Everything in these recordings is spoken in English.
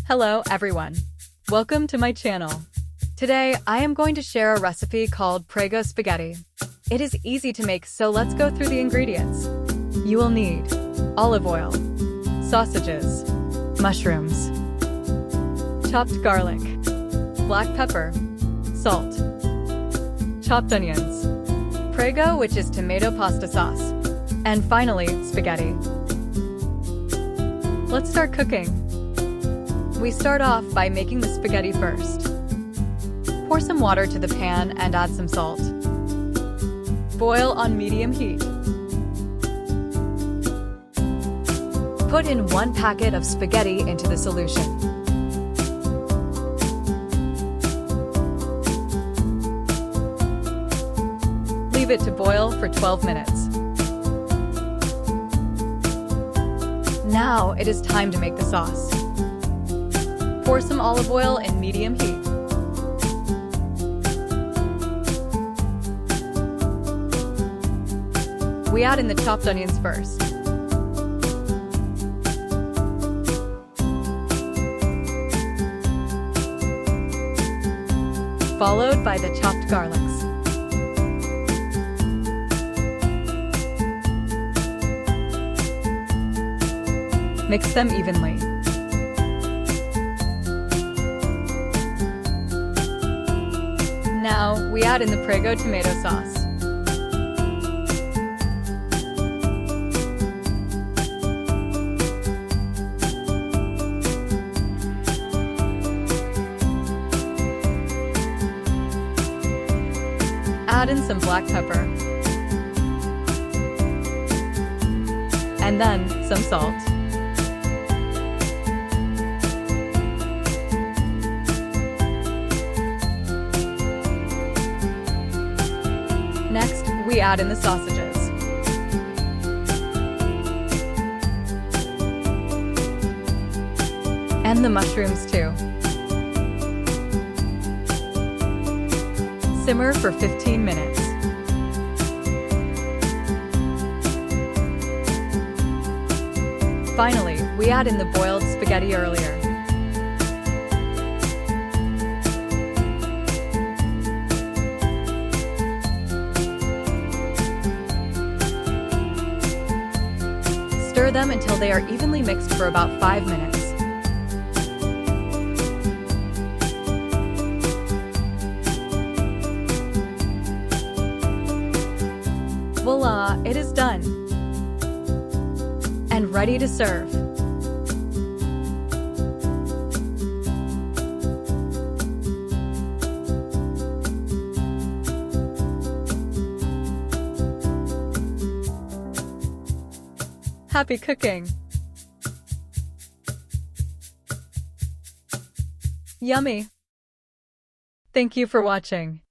Hello everyone. Welcome to my channel. Today I am going to share a recipe called Prego Spaghetti. It is easy to make, so let's go through the ingredients. You will need olive oil, sausages, mushrooms, chopped garlic, black pepper, salt, chopped onions, Prego, which is tomato pasta sauce, and finally, spaghetti. Let's start cooking. We start off by making the spaghetti first. Pour some water to the pan and add some salt. Boil on medium heat. Put in 1 packet of spaghetti into the solution. Leave it to boil for 12 minutes. Now it is time to make the sauce. Pour some olive oil in medium heat. We add in the chopped onions first. Followed by the chopped garlics. Mix them evenly. Now, we add in the Prego tomato sauce. Add in some black pepper. And then, some salt. Next, we add in the sausages. And the mushrooms too. Simmer for 15 minutes. Finally, we add in the boiled spaghetti earlier. Stir them until they are evenly mixed for about 5 minutes. Voila, it is done. And ready to serve. Happy cooking! Yummy! Thank you for watching.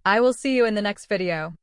I will see you in the next video.